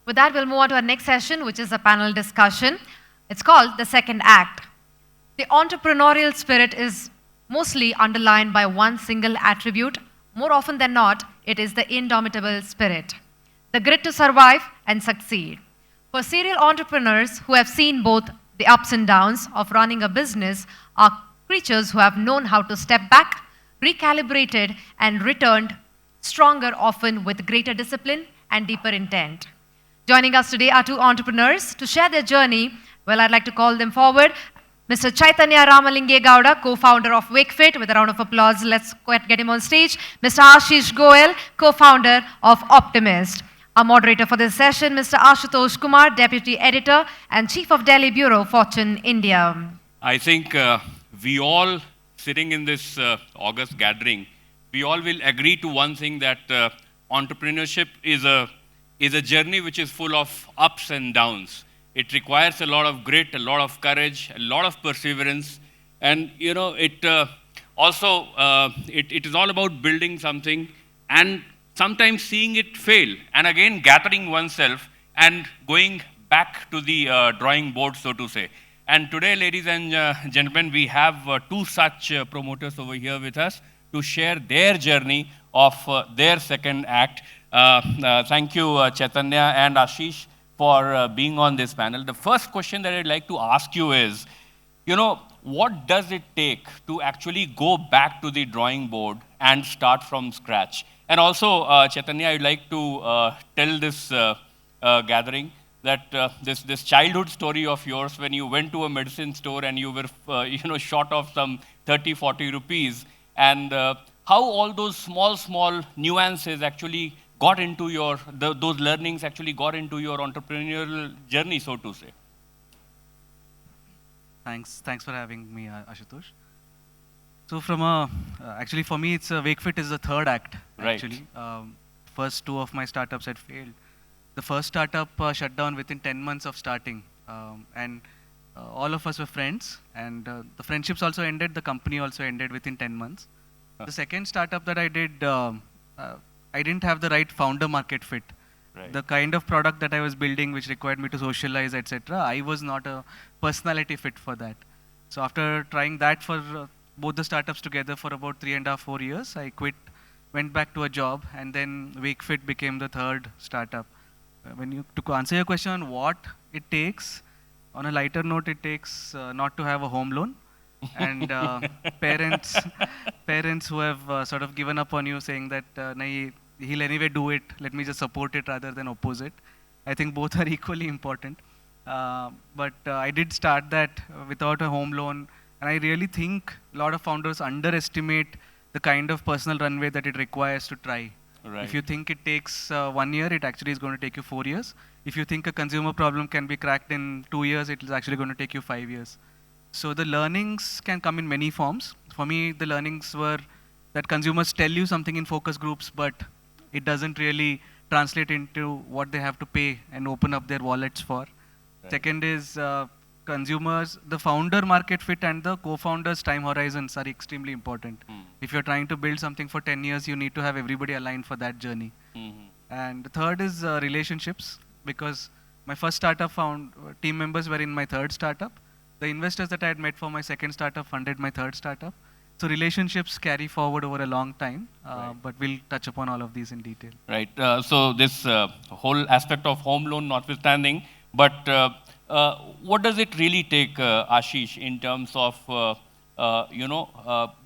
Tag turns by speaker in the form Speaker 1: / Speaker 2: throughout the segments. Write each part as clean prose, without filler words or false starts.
Speaker 1: With that, we'll move on to our next session, which is a panel discussion. It's called The Second Act. The entrepreneurial spirit is mostly underlined by one single attribute. More often than not, it is the indomitable spirit, the grit to survive and succeed. For serial entrepreneurs who have seen both the ups and downs of running a business are creatures who have known how to step back, recalibrated, and returned stronger, often with greater discipline and deeper intent. Joining us today are two entrepreneurs to share their journey. Well, I'd like to call them forward. Mr. Chaitanya Ramalingegowda, co-founder of WakeFit. With a round of applause, let's get him on stage. Mr. Ashish Goel, co-founder of Optimist. Our moderator for this session, Mr. Ashutosh Kumar, Deputy Editor and Chief of Delhi Bureau, Fortune India.
Speaker 2: I think we all sitting in this August gathering, we all will agree to one thing, that entrepreneurship is a journey which is full of ups and downs. It requires a lot of grit, a lot of courage, a lot of perseverance, and it is all about building something and sometimes seeing it fail, and again gathering oneself and going back to the drawing board, so to say. And today, ladies and gentlemen, we have two such promoters over here with us to share their journey of their second act. Thank you, Chaitanya and Ashish, for being on this panel. The first question that I'd like to ask you is, what does it take to actually go back to the drawing board and start from scratch? And also, Chaitanya, I'd like to tell this gathering that this childhood story of yours, when you went to a medicine store and you were short of some 30, 40 rupees, and how all those small nuances actually got into those learnings actually got into your entrepreneurial journey, so to say.
Speaker 3: Thanks for having me, Ashutosh. So actually for me, it's WakeFit is the third act, actually. Right. First two of my startups had failed. The first startup shut down within 10 months of starting. And all of us were friends, and the friendships also ended, the company also ended within 10 months. The second startup that I did, I didn't have the right founder market fit. Right. The kind of product that I was building, which required me to socialize, etc., I was not a personality fit for that. So after trying that for both the startups together for about 3.5, 4 years, I quit, went back to a job, and then WakeFit became the third startup. To answer your question on what it takes, on a lighter note, it takes not to have a home loan, and parents who have sort of given up on you, saying that he'll anyway do it, let me just support it rather than oppose it. I think both are equally important. But I did start that without a home loan, and I really think a lot of founders underestimate the kind of personal runway that it requires to try. Right. If you think it takes 1 year, it actually is going to take you 4 years. If you think a consumer problem can be cracked in 2 years, it is actually going to take you 5 years. So the learnings can come in many forms. For me, the learnings were that consumers tell you something in focus groups, but it doesn't really translate into what they have to pay and open up their wallets for. Right. Second is consumers, the founder market fit and the co-founders' time horizons are extremely important. If you're trying to build something for 10 years, you need to have everybody aligned for that journey. And the third is relationships, because my first startup team members were in my third startup. The investors that I had met for my second startup funded my third startup. So relationships carry forward over a long time, right. But we'll touch upon all of these in detail. Right.
Speaker 2: So this whole aspect of home loan notwithstanding, but what does it really take, Ashish, in terms of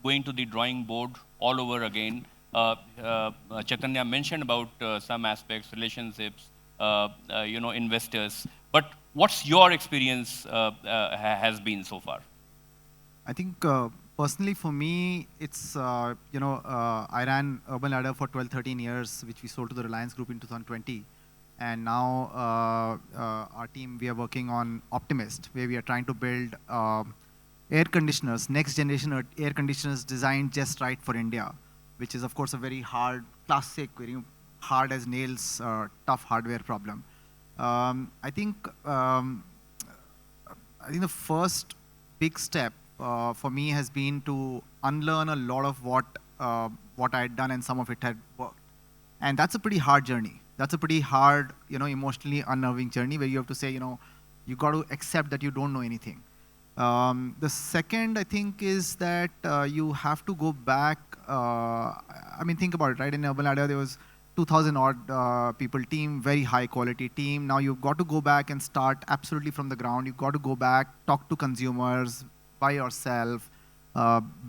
Speaker 2: going to the drawing board all over again? Chaitanya mentioned about some aspects, relationships, investors. But what's your experience has been so far?
Speaker 4: I think personally for me, it's, I ran Urban Ladder for 12, 13 years, which we sold to the Reliance Group in 2020. And now our team, we are working on Optimist, where we are trying to build air conditioners, next generation air conditioners designed just right for India, which is of course a very hard, classic, very hard as nails, tough hardware problem. I think the first big step for me has been to unlearn a lot of what I had done, and some of it had worked. And that's a pretty hard journey. That's a pretty hard, emotionally unnerving journey where you have to say, you got to accept that you don't know anything. The second, I think, is that you have to go back. Think about it, right? In Urban Ladder, there was 2,000 odd people team, very high quality team. Now you've got to go back and start absolutely from the ground. You've got to go back, talk to consumers by yourself,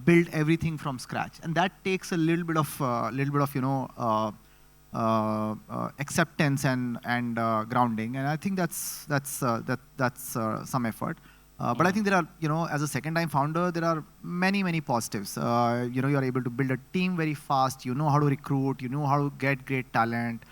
Speaker 4: build everything from scratch, and that takes a little bit of acceptance and grounding. And I think that's some effort. But I think there are, as a second-time founder, there are many positives. You are able to build a team very fast. You know how to recruit. You know how to get great talent.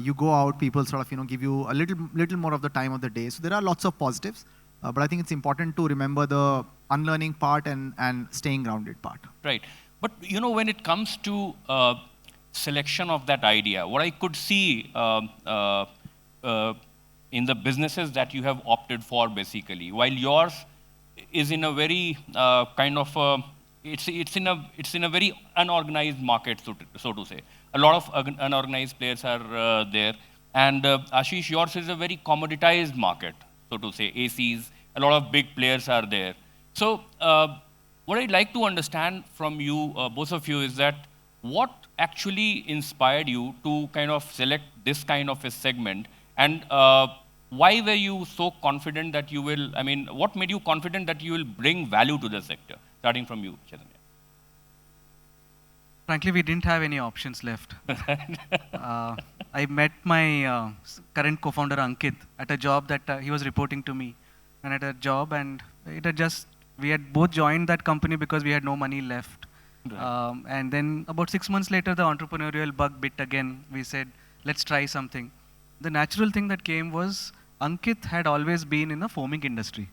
Speaker 4: You go out, people sort of, give you a little more of the time of the day. So there are lots of positives. But I think it's important to remember the unlearning part and staying grounded part.
Speaker 2: Right. But, when it comes to selection of that idea, what I could see in the businesses that you have opted for, basically, while yours is in a very it's in a very unorganized market, so to say. A lot of unorganized players are there, and Ashish, yours is a very commoditized market, so to say. ACs, a lot of big players are there. So what I'd like to understand from you, both of you, is that what actually inspired you to kind of select this kind of a segment, and why were you so confident that you will, what made you confident that you will bring value to the sector? Starting from you, Chaitanya.
Speaker 3: Frankly, we didn't have any options left. I met my current co-founder Ankit at a job that he was reporting to me, and at a job, and we had both joined that company because we had no money left.
Speaker 2: Right.
Speaker 3: And then about 6 months later, the entrepreneurial bug bit again. We said, let's try something. The natural thing that came was Ankit had always been in the foaming industry,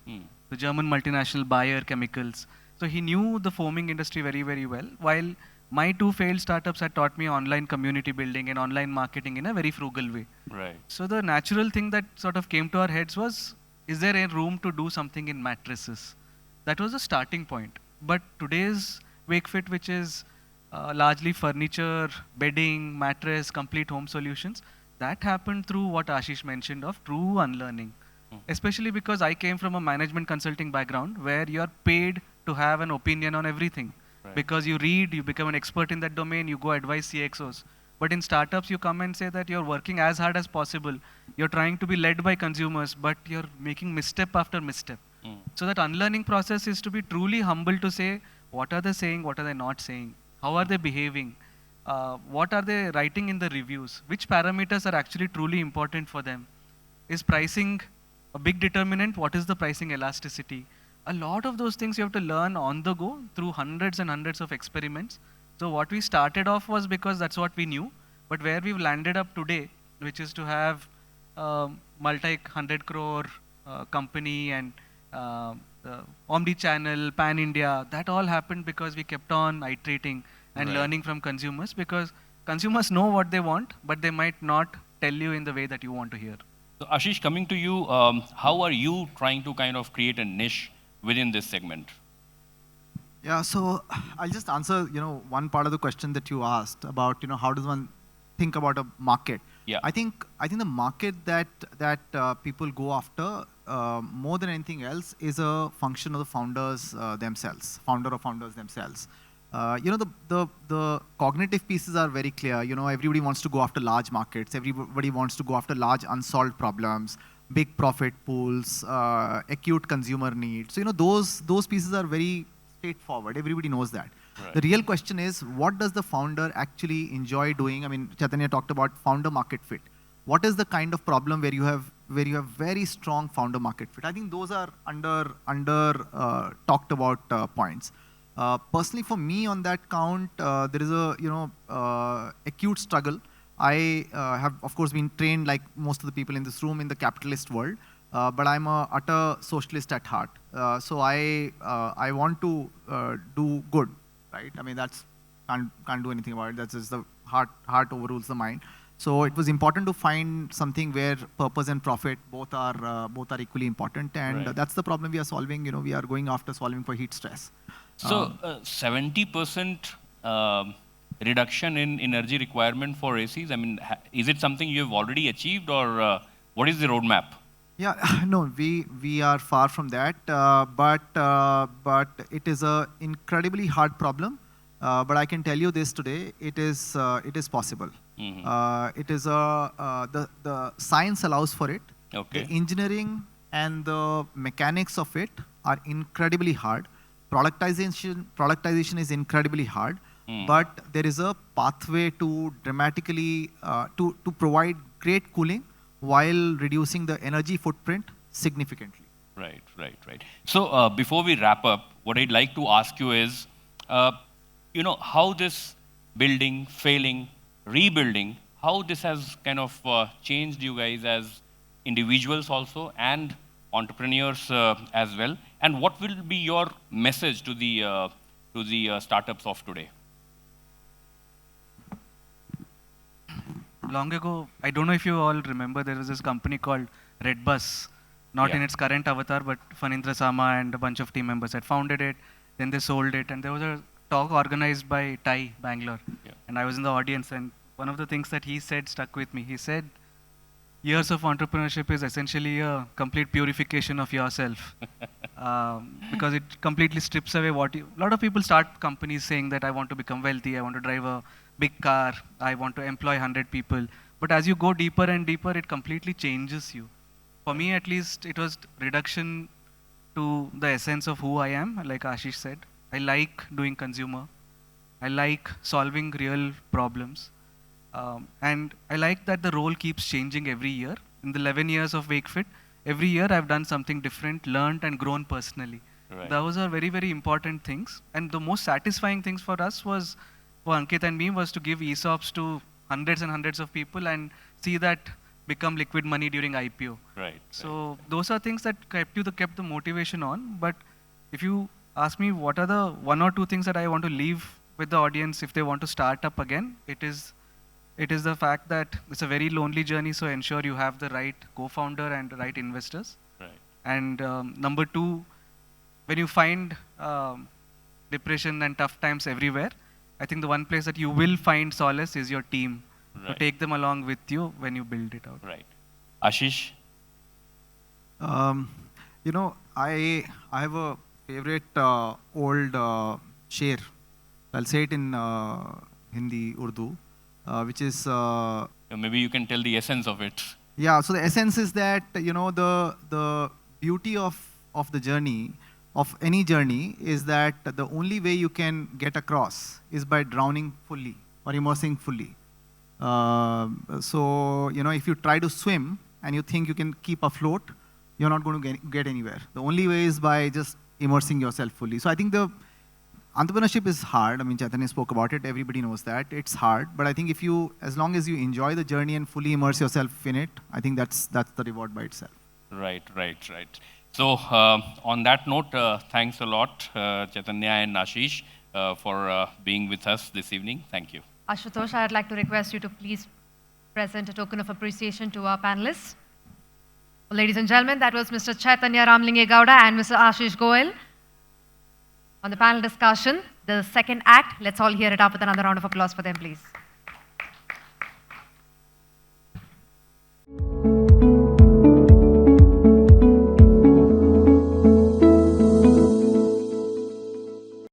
Speaker 3: the German multinational Bayer Chemicals. So he knew the foaming industry very, very well, while my two failed startups had taught me online community building and online marketing in a very frugal way.
Speaker 2: Right.
Speaker 3: So the natural thing that sort of came to our heads was, is there a room to do something in mattresses? That was a starting point. But today's WakeFit, which is largely furniture, bedding, mattress, complete home solutions, that happened through what Ashish mentioned of true unlearning. Especially because I came from a management consulting background where you're paid to have an opinion on everything.
Speaker 2: Right.
Speaker 3: Because you read, you become an expert in that domain, you go advise CXOs. But in startups, you come and say that you're working as hard as possible. You're trying to be led by consumers, but you're making misstep after misstep. So that unlearning process is to be truly humble to say, what are they saying, what are they not saying? How are they behaving? What are they writing in the reviews? Which parameters are actually truly important for them? Is pricing a big determinant? What is the pricing elasticity? A lot of those things you have to learn on the go through hundreds and hundreds of experiments. So what we started off was because that's what we knew, but where we've landed up today, which is to have multi-100 crore company and omni-channel, pan-India, that all happened because we kept on iterating and learning from consumers, because consumers know what they want, but they might not tell you in the way that you want to hear.
Speaker 2: So Ashish, coming to you, how are you trying to kind of create a niche within this segment?
Speaker 4: Yeah, so I'll just answer, one part of the question that you asked about, how does one think about a market?
Speaker 2: Yeah.
Speaker 4: I think the market that people go after more than anything else is a function of the founders themselves, founder or founders themselves. The cognitive pieces are very clear. Everybody wants to go after large markets. Everybody wants to go after large unsolved problems, big profit pools, acute consumer needs. So, those pieces are very straightforward. Everybody knows that.
Speaker 2: Right.
Speaker 4: The real question is, what does the founder actually enjoy doing? Chaitanya talked about founder market fit. What is the kind of problem where you have very strong founder market fit? I think those are under talked about points. Personally, for me, on that count, there is a acute struggle. I have, of course, been trained like most of the people in this room in the capitalist world, but I'm a utter socialist at heart. So I want to do good, right? That's can't do anything about it. That's just the heart overrules the mind. So it was important to find something where purpose and profit both are equally important, and
Speaker 2: Right.
Speaker 4: that's the problem we are solving. We are going after solving for heat stress.
Speaker 2: So 70% reduction in energy requirement for ACs? I mean, is it something you have already achieved, or what is the roadmap?
Speaker 4: Yeah, no, we are far from that, but it is a incredibly hard problem. But I can tell you this today: it is possible. It is the science allows for it.
Speaker 2: Okay.
Speaker 4: The engineering and the mechanics of it are incredibly hard. Productization is incredibly hard, but there is a pathway to dramatically to provide great cooling while reducing the energy footprint significantly.
Speaker 2: Right, right, right. So before we wrap up, what I'd like to ask you is, how this building, failing, rebuilding, how this has kind of changed you guys as individuals also and entrepreneurs as well, and what will be your message to the startups of today?
Speaker 3: Long ago, I don't know if you all remember, there was this company called Redbus, not in its current avatar, but Fanindra Sama and a bunch of team members had founded it. Then they sold it, and there was a talk organized by Tai, Bangalore, and I was in the audience. And one of the things that he said stuck with me. He said, "Years of entrepreneurship is essentially a complete purification of yourself, because it completely strips away what you." A lot of people start companies saying that I want to become wealthy, I want to drive a big car, I want to employ 100 people. But as you go deeper and deeper, it completely changes you. For me, at least, it was reduction to the essence of who I am. Like Ashish said, I like doing consumer. I like solving real problems. And I like that the role keeps changing every year. In the 11 years of WakeFit, every year I've done something different, learned and grown personally.
Speaker 2: Right.
Speaker 3: Those are very, very important things. And the most satisfying things for us was, for Ankit and me, was to give ESOPs to hundreds and hundreds of people and see that become liquid money during IPO.
Speaker 2: Right.
Speaker 3: So those are things that kept the motivation on. But if you ask me what are the one or two things that I want to leave with the audience if they want to start up again, it is the fact that it's a very lonely journey, so ensure you have the right co-founder and the right investors.
Speaker 2: Right.
Speaker 3: And number two, when you find depression and tough times everywhere, I think the one place that you will find solace is your team.
Speaker 2: Right.
Speaker 3: So take them along with you when you build it out.
Speaker 2: Right. Ashish?
Speaker 4: I have a favorite old sher. I'll say it in Hindi, Urdu, which is
Speaker 2: Maybe you can tell the essence of it.
Speaker 4: yeah. So the essence is that the beauty of the journey, of any journey, is that the only way you can get across is by drowning fully or immersing fully. So if you try to swim and you think you can keep afloat, you're not going to get anywhere. The only way is by just immersing yourself fully. So I think the entrepreneurship is hard. I mean, Chaitanya spoke about it. Everybody knows that. It's hard. But I think as long as you enjoy the journey and fully immerse yourself in it, I think that's the reward by itself.
Speaker 2: Right. So on that note, thanks a lot, Chaitanya and Ashish, for being with us this evening. Thank you.
Speaker 1: Ashutosh, I'd like to request you to please present a token of appreciation to our panelists. Well, ladies and gentlemen, that was Mr. Chaitanya Ramalingegowda and Mr. Ashish Goel on the panel discussion, the second act. Let's all hear it up with another round of applause for them, please.